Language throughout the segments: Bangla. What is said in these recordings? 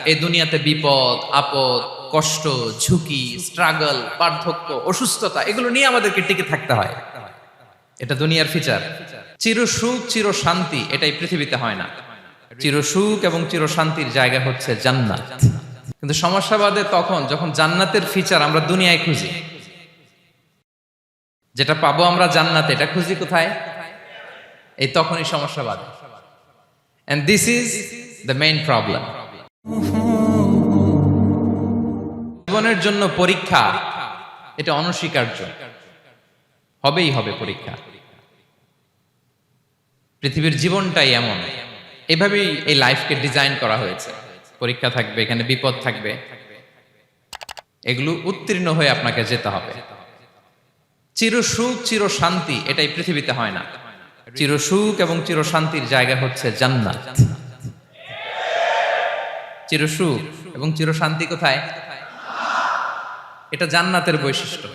এই দুনিয়াতে বিপদ আপদ, কষ্ট, ঝুঁকি, স্ট্রাগল, বার্ধক্য, অসুস্থতা এগুলো নিয়ে আমাদেরকে টিকে থাকতে হয়। এটা দুনিয়ার ফিচার। চির সুখ চির শান্তি এটাই পৃথিবীতে হয় না। চির সুখ এবং চির শান্তির জায়গা হচ্ছে জান্নাত। কিন্তু সমস্যা বাদে তখন যখন জান্নাতের ফিচার আমরা দুনিয়ায় খুঁজি। যেটা পাবো আমরা জান্নাতে, এটা খুঁজি কোথায়? এই তখনই সমস্যা বাদে। And this is the main problem. জীবনের জন্য পরীক্ষা এটা অনস্বীকার্য, হবেই হবে পরীক্ষা। পৃথিবীর জীবনটাই এমন, এভাবেই এই লাইফকে ডিজাইন করা হয়েছে। পরীক্ষা থাকবে, এখানে বিপদ থাকবে, এগুলো উত্তীর্ণ হয়ে আপনাকে যেতে হবে। চির সুখ চির শান্তি এটাই পৃথিবীতে হয় না। চির সুখ এবং চির শান্তির জায়গা হচ্ছে জান্নাত। চির সুখ এবং চির শান্তি কোথায়? এটা জান্নাতের বৈশিষ্ট্য।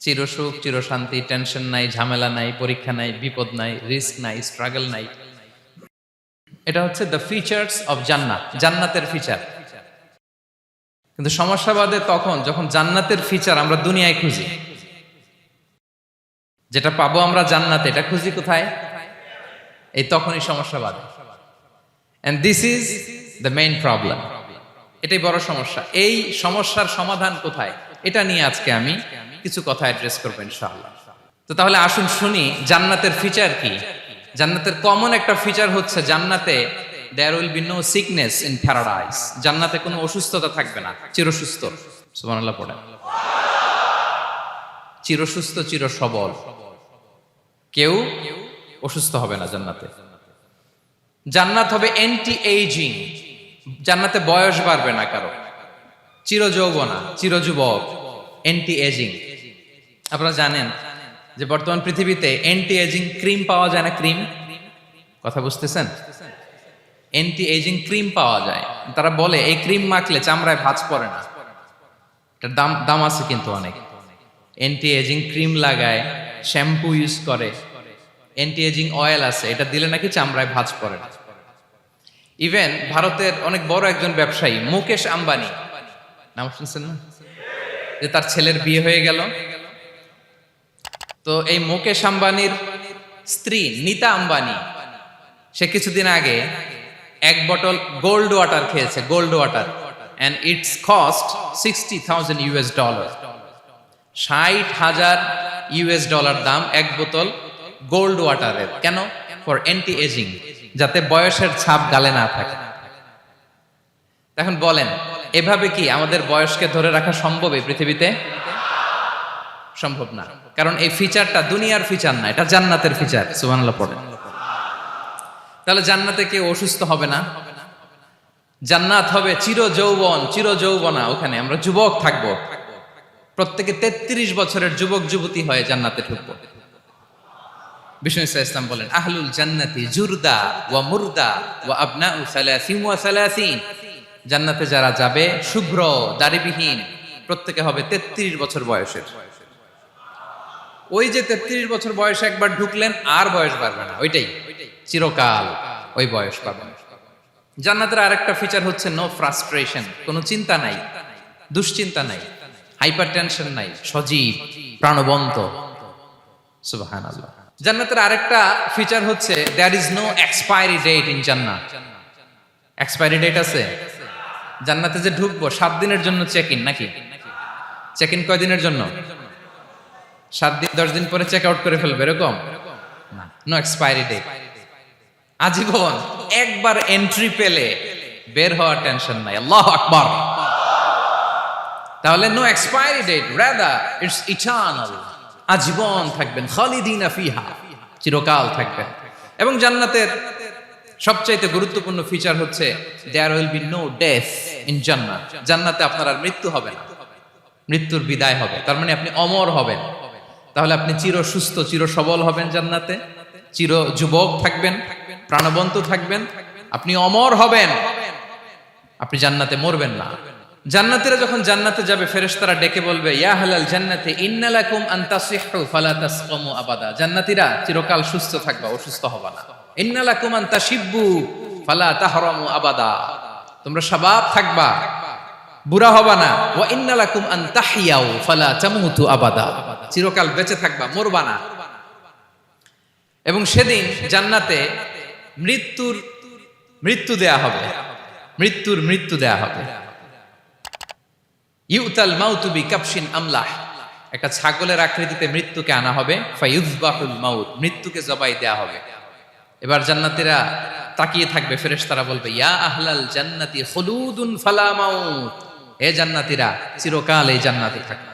চির সুখ চির শান্তি, টেনশন নাই, ঝামেলা নাই, পরীক্ষা নাই, বিপদ নাই, রিস্ক নাই, স্ট্রাগল নাই। এটা হচ্ছে দ্য ফিচার্স অফ জান্নাত, জান্নাতের ফিচার। কিন্তু সমস্যা বাদে তখন যখন জান্নাতের ফিচার আমরা দুনিয়ায় খুঁজি। যেটা পাবো আমরা জান্নাতে, এটা খুঁজি কোথায়? এই তখনই সমস্যা বাদে। And this is the main problem. এটাই বড় সমস্যা। এই সমস্যার সমাধান কোথায়, এটা নিয়ে আজকে আমি কিছু কথা অ্যাড্রেস করবো ইনশাআল্লাহ। তো তাহলে আসুন শুনি জান্নাতের ফিচার কি। জান্নাতের কমন একটা ফিচার হচ্ছে জান্নাতে there will be no sickness in paradise. জান্নাতে কোনো অসুস্থতা থাকবে না, চিরসুস্থ। সুবহানাল্লাহ পড়েন। চিরসুস্থ চির সবল, কেউ অসুস্থ হবে না জান্নাতে। জান্নাত হবে অ্যান্টি এইজিং, জান্নাতে বয়স বাড়বে না কারো, চির যৌবনা, চির যুবক, অ্যান্টি এজিং। আপনারা জানেন যে বর্তমান পৃথিবীতে অ্যান্টি এজিং ক্রিম পাওয়া যায় না? ক্রিম, কথা বুঝতেছেন? অ্যান্টি এজিং ক্রিম পাওয়া যায়। তারা বলে এই ক্রিম মাখলে চামড়ায় ভাঁজ পড়ে না। এটার দাম আছে কিন্তু অনেক। অ্যান্টি এজিং ক্রিম লাগায়, শ্যাম্পু ইউজ করে, অ্যান্টি এজিং অয়েল আছে, এটা দিলে নাকি চামড়ায় ভাঁজ পড়ে না। ইভেন ভারতের অনেক বড় একজন ব্যবসায়ী মুকেশ আম্বানি, নাম শুনছেন না? যে তার ছেলের বিয়ে হয়ে গেল। তো এই মুকেশ আম্বানির স্ত্রী নীতা আম্বানি, সে কিছুদিন আগে এক বটল গোল্ড ওয়াটার খেয়েছে, gold water, and it's cost $60,000। $60,000 দাম এক বোতল গোল্ড ওয়াটারের। কেন? ফর অ্যান্টি এজিং, যাতে বয়সের ছাপ গালে না থাকে। এখন বলেন, এভাবে কি আমাদের বয়সকে ধরে রাখা সম্ভব এই পৃথিবীতে? সম্ভব না, কারণ এই ফিচারটা দুনিয়ার ফিচার না, এটা জান্নাতের ফিচার। সুবহানাল্লাহ পড়েন। তাহলে জান্নাতে কেউ অসুস্থ হবে না। জান্নাত হবে চির যৌবন, চির যৌবনা, ওখানে আমরা যুবক থাকবো। প্রত্যেকে 33 বছরের যুবক যুবতী হয়ে জান্নাতে ঢুকবো। বিষ্ণু ইসলাম বলেন, আহলুল জান্নাতি জুরদা ওয়া মুরদা ওয়া আবনাউ সালাসিন ওয়া সালাসিন। জান্নাতে যারা যাবে শুভ্র দাড়িবিহীন, প্রত্যেকে হবে 33 বছর বয়সের। ওই যে 33 বছর বয়সে একবার ঢুকলেন, আর বয়স বাড়বে না, ওইটাই চিরকাল ওই বয়স পাবেন। জান্নাতের আরেকটা ফিচার হচ্ছে নো ফ্রাস্ট্রেশন, কোনো চিন্তা নাই, দুশ্চিন্তা নাই, হাইপার টেনশন নাই, সজীব প্রাণবন্ত। সুবহানাল্লাহ। জান্নাতের আরেকটা ফিচার হচ্ছে there is no expiry date in জান্নাত। এক্সপায়ারি ডেট আছে? জান্নাতে যে ঢুকবো 7 দিনের জন্য চেক ইন, নাকি? চেক ইন কয় দিনের জন্য? 7 দিন, 10 দিন পরে চেক আউট করে ফেলবে, এরকম না। নো এক্সপায়ারি ডেট, আজীবন। একবার এন্ট্রি পেলে বের হওয়ার টেনশন নাই। আল্লাহু আকবার। তাহলে no expiry date, rather it's eternal, আজীবন থাকবেন, খালিদিনা ফিহা, চিরকাল থাকবেন। এবং জান্নাতের সবচাইতে গুরুত্বপূর্ণ ফিচার হচ্ছে there will be no death in জান্নাত। জান্নাতে আপনার আর মৃত্যু হবে না, মৃত্যুর বিদায় হবে। তার মানে আপনি অমর হবেন। তাহলে আপনি চির সুস্থ চির সবল হবেন জান্নাতে, চির যুবক থাকবেন, প্রাণবন্ত থাকবেন, আপনি অমর হবেন, আপনি জান্নাতে মরবেন না। জান্নাতীরা যখন জান্নাতে যাবে, ফেরেশতারা ডেকে বলবে, ইয়া আহলাল জান্নাতি ইন্না লাকুম আন তাসিহু ফালা তাসকামু আবাদা। জান্নাতীরা চিরকাল সুস্থ থাকবা, অসুস্থ হবা না। ইন্না লাকুম আন তাশিব্বু ফালা তাহরামু আবাদা। তোমরা শাবাব থাকবা, বুড়া হবা না। ওয়া ইন্না লাকুম আন তাহইয়াউ ফালা তামুতু আবাদা, চিরকাল বেঁচে থাকবা, মরবা না। এবং সেদিন জান্নাতে মৃত্যু দেয়া হবে, মৃত্যু দেয়া হবে। ইউতাল মাউতু বিকাবশিন আমলাহ, একটা ছাগলের আকৃতিতে মৃত্যুকে আনা হবে। ফায়ুযবাহুল মাউত, মৃত্যুকে জবাই দেয়া হবে। এবার জান্নাতীরা তাকিয়ে থাকবে, ফেরেশতারা বলবে ইয়া আহলাল জান্নাতি খুলুদুন ফালা মাউত, হে জান্নাতীরা চিরকাল এই জান্নাতে থাকবে।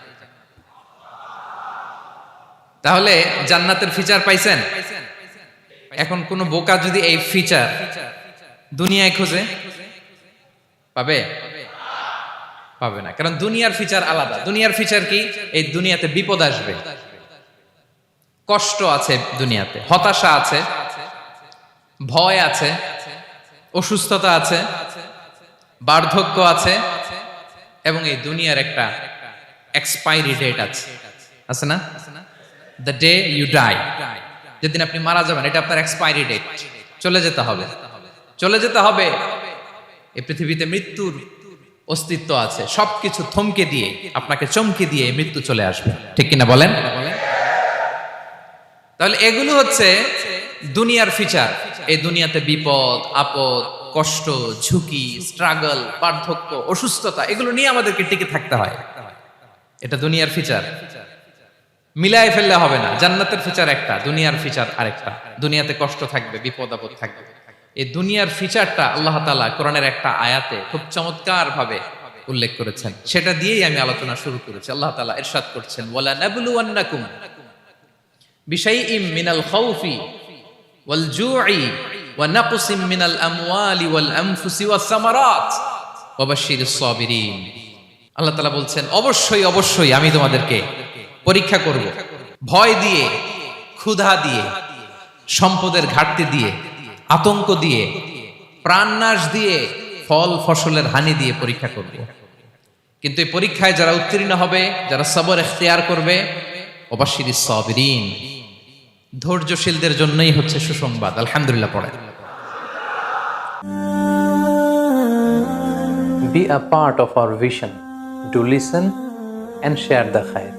তাহলে জান্নাতের ফিচার পাইছেন? এখন কোন বোকা যদি এই ফিচার দুনিয়ায় খোঁজে, পাবে? পাবে না, কারণ দুনিয়ার ফিচার আলাদা। দুনিয়ার ফিচার কি? এই দুনিয়াতে বিপদ আসবে, কষ্ট আছে দুনিয়াতে, হতাশা আছে, ভয় আছে, অসুস্থতা আছে, বার্ধক্য আছে, এবং এই দুনিয়ার একটা এক্সপায়ারি ডেট আছে, আছে না? দ্য ডে ইউ ডাই, যেদিন আপনি মারা যাবেন, এটা আপনার এক্সপায়ারি ডেট, চলে যেতে হবে, চলে যেতে হবে। এই পৃথিবীতে মৃত্যুর অস্তিত্ব আছে, সবকিছু থমকে দিয়ে, আপনাকে চমকে দিয়ে মৃত্যু চলে আসবে, ঠিক কিনা বলেন? তাহলে এগুলো হচ্ছে দুনিয়ার ফিচার। এই দুনিয়াতে বিপদ আপদ, কষ্ট, ঝুঁকি, স্ট্রাগল, বার্ধক্য, অসুস্থতা, এগুলো নিয়ে আমাদেরকে টিকে থাকতে হয়। এটা দুনিয়ার ফিচার, মিলায় ফেললে হবে না। জান্নাতের ফিচার একটা, দুনিয়ার ফিচার আরেকটা। দুনিয়াতে কষ্ট থাকবে, বিপদ আপদ থাকবে। এই দুনিয়ার ফিচারটা আল্লাহ তাআলা কোরআনের একটা আয়াতে খুব চমৎকার ভাবে উল্লেখ করেছেন, সেটা দিয়েই আমি আলোচনা শুরু করেছি। আল্লাহ তাআলা ইরশাদ করছেন ওয়ালা নাবলুওয়ান্নাকুম বিশাইইম মিনাল খাউফি ওয়াল জুই ওয়া নাকসিম মিনাল আমওয়ালি ওয়াল আনফুসি ওয়াস সামারাত ওয়া বাশশিরিস সাবিরিন। আল্লাহ তাআলা বলছেন অবশ্যই আমি তোমাদেরকে পরীক্ষা করব, ভয় দিয়ে, ক্ষুধা দিয়ে, সম্পদের ঘাটতি দিয়ে, আতঙ্ক দিয়ে, প্রাণনাশ দিয়ে, ফল ফসলের হানি দিয়ে পরীক্ষা করব। কিন্তু এই পরীক্ষায় যারা উত্তীর্ণ হবে, যারা সবর ইখতিয়ার করবে, ওয়াবাশশিরিস সাবিরিন, ধৈর্যশীলদের জন্যই হচ্ছে সুসংবাদ। আলহামদুলিল্লাহ পড়ে। Be a part of our vision. Do listen and share the khair.